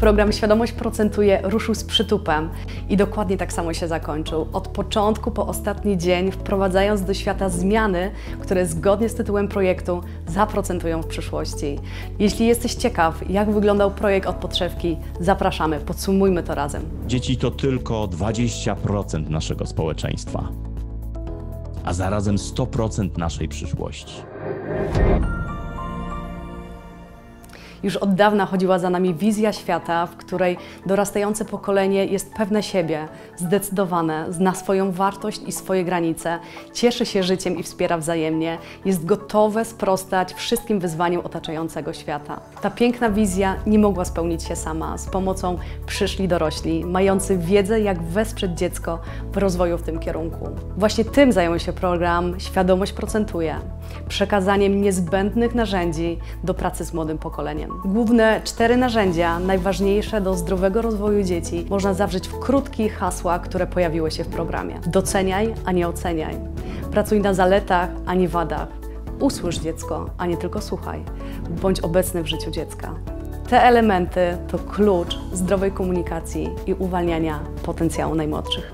Program Świadomość Procentuje ruszył z przytupem i dokładnie tak samo się zakończył. Od początku po ostatni dzień, wprowadzając do świata zmiany, które zgodnie z tytułem projektu zaprocentują w przyszłości. Jeśli jesteś ciekaw, jak wyglądał projekt od podszewki, zapraszamy, podsumujmy to razem. Dzieci to tylko 20% naszego społeczeństwa, a zarazem 100% naszej przyszłości. Już od dawna chodziła za nami wizja świata, w której dorastające pokolenie jest pewne siebie, zdecydowane, zna swoją wartość i swoje granice, cieszy się życiem i wspiera wzajemnie, jest gotowe sprostać wszystkim wyzwaniom otaczającego świata. Ta piękna wizja nie mogła spełnić się sama. Z pomocą przyszli dorośli, mający wiedzę, jak wesprzeć dziecko w rozwoju w tym kierunku. Właśnie tym zajął się program Świadomość Procentuje, przekazaniem niezbędnych narzędzi do pracy z młodym pokoleniem. Główne 4 narzędzia, najważniejsze do zdrowego rozwoju dzieci, można zawrzeć w krótkich hasłach, które pojawiły się w programie. Doceniaj, a nie oceniaj. Pracuj na zaletach, a nie wadach. Usłysz dziecko, a nie tylko słuchaj. Bądź obecny w życiu dziecka. Te elementy to klucz zdrowej komunikacji i uwalniania potencjału najmłodszych.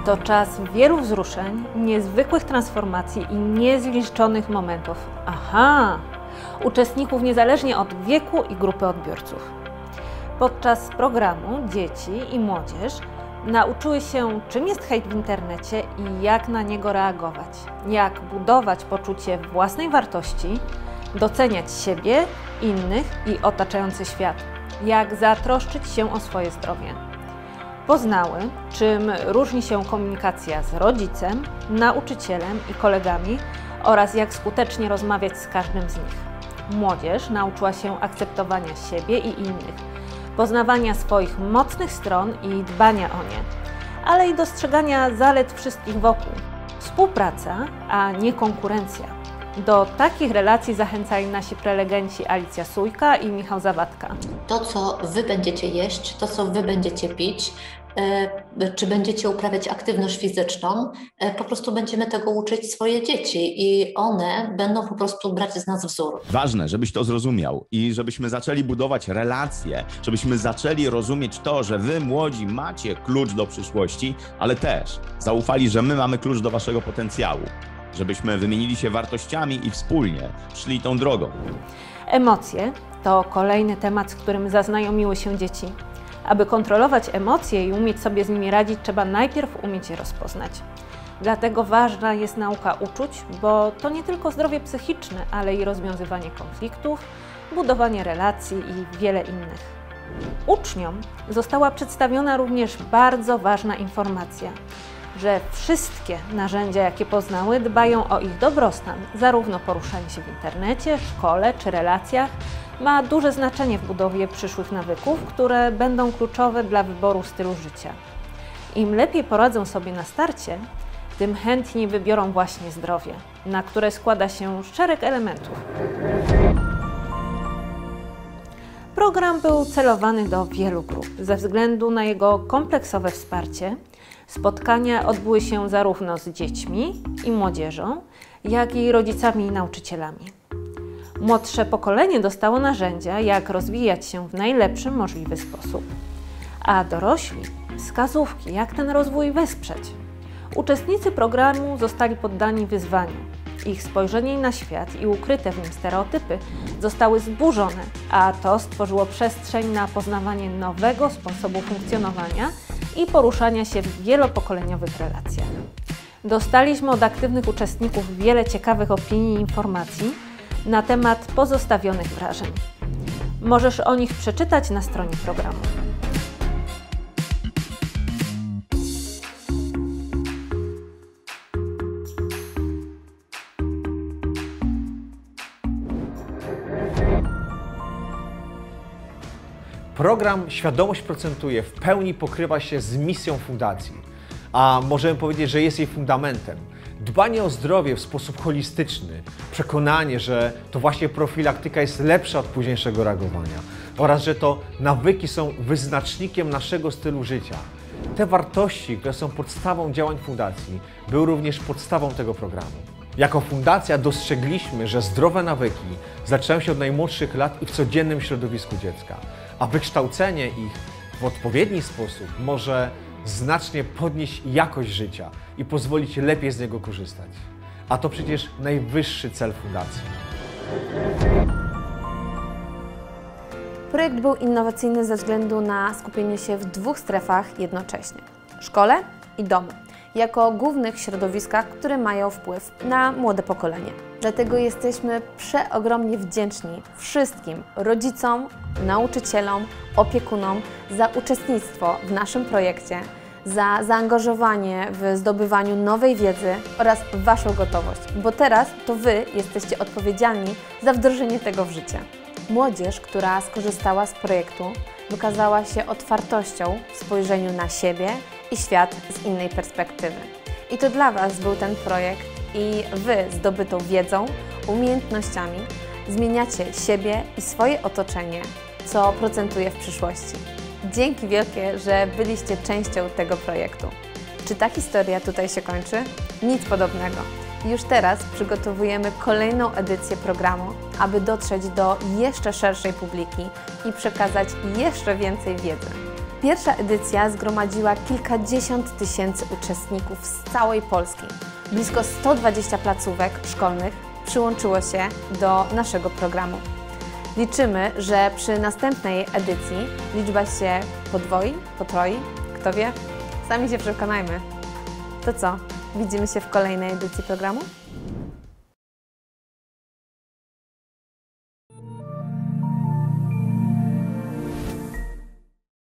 To czas wielu wzruszeń, niezwykłych transformacji i niezliczonych momentów. Uczestników niezależnie od wieku i grupy odbiorców. Podczas programu dzieci i młodzież nauczyły się, czym jest hejt w internecie i jak na niego reagować, jak budować poczucie własnej wartości, doceniać siebie, innych i otaczający świat, jak zatroszczyć się o swoje zdrowie. Poznały, czym różni się komunikacja z rodzicem, nauczycielem i kolegami oraz jak skutecznie rozmawiać z każdym z nich. Młodzież nauczyła się akceptowania siebie i innych, poznawania swoich mocnych stron i dbania o nie, ale i dostrzegania zalet wszystkich wokół. Współpraca, a nie konkurencja. Do takich relacji zachęcali nasi prelegenci Alicja Sójka i Michał Zawadka. To, co Wy będziecie jeść, to, co Wy będziecie pić, czy będziecie uprawiać aktywność fizyczną, po prostu będziemy tego uczyć swoje dzieci i one będą po prostu brać z nas wzór. Ważne, żebyś to zrozumiał i żebyśmy zaczęli budować relacje, żebyśmy zaczęli rozumieć to, że wy młodzi macie klucz do przyszłości, ale też zaufali, że my mamy klucz do waszego potencjału, żebyśmy wymienili się wartościami i wspólnie szli tą drogą. Emocje to kolejny temat, z którym zaznajomiły się dzieci. Aby kontrolować emocje i umieć sobie z nimi radzić, trzeba najpierw umieć je rozpoznać. Dlatego ważna jest nauka uczuć, bo to nie tylko zdrowie psychiczne, ale i rozwiązywanie konfliktów, budowanie relacji i wiele innych. Uczniom została przedstawiona również bardzo ważna informacja, że wszystkie narzędzia, jakie poznały, dbają o ich dobrostan, zarówno poruszanie się w internecie, szkole czy relacjach, ma duże znaczenie w budowie przyszłych nawyków, które będą kluczowe dla wyboru stylu życia. Im lepiej poradzą sobie na starcie, tym chętniej wybiorą właśnie zdrowie, na które składa się szereg elementów. Program był celowany do wielu grup. Ze względu na jego kompleksowe wsparcie, spotkania odbyły się zarówno z dziećmi i młodzieżą, jak i rodzicami i nauczycielami. Młodsze pokolenie dostało narzędzia, jak rozwijać się w najlepszy możliwy sposób, a dorośli wskazówki, jak ten rozwój wesprzeć. Uczestnicy programu zostali poddani wyzwaniu. Ich spojrzenie na świat i ukryte w nim stereotypy zostały zburzone, a to stworzyło przestrzeń na poznawanie nowego sposobu funkcjonowania i poruszania się w wielopokoleniowych relacjach. Dostaliśmy od aktywnych uczestników wiele ciekawych opinii i informacji na temat pozostawionych wrażeń. Możesz o nich przeczytać na stronie programu. Program Świadomość Procentuje w pełni pokrywa się z misją fundacji, a możemy powiedzieć, że jest jej fundamentem. Dbanie o zdrowie w sposób holistyczny, przekonanie, że to właśnie profilaktyka jest lepsza od późniejszego reagowania oraz że to nawyki są wyznacznikiem naszego stylu życia. Te wartości, które są podstawą działań fundacji, były również podstawą tego programu. Jako fundacja dostrzegliśmy, że zdrowe nawyki zaczynają się od najmłodszych lat i w codziennym środowisku dziecka, a wykształcenie ich w odpowiedni sposób może znacznie podnieść jakość życia i pozwolić lepiej z niego korzystać. A to przecież najwyższy cel fundacji. Projekt był innowacyjny ze względu na skupienie się w 2 strefach jednocześnie – szkole i domu, jako głównych środowiskach, które mają wpływ na młode pokolenie. Dlatego jesteśmy przeogromnie wdzięczni wszystkim rodzicom, nauczycielom, opiekunom za uczestnictwo w naszym projekcie, za zaangażowanie w zdobywaniu nowej wiedzy oraz Waszą gotowość, bo teraz to Wy jesteście odpowiedzialni za wdrożenie tego w życie. Młodzież, która skorzystała z projektu, wykazała się otwartością w spojrzeniu na siebie i świat z innej perspektywy. I to dla Was był ten projekt i Wy zdobytą wiedzą, umiejętnościami zmieniacie siebie i swoje otoczenie, co procentuje w przyszłości. Dzięki wielkie, że byliście częścią tego projektu. Czy ta historia tutaj się kończy? Nic podobnego. Już teraz przygotowujemy kolejną edycję programu, aby dotrzeć do jeszcze szerszej publiki i przekazać jeszcze więcej wiedzy. Pierwsza edycja zgromadziła kilkadziesiąt tysięcy uczestników z całej Polski. Blisko 120 placówek szkolnych przyłączyło się do naszego programu. Liczymy, że przy następnej edycji liczba się podwoi, potroi, kto wie? Sami się przekonajmy. To co? Widzimy się w kolejnej edycji programu?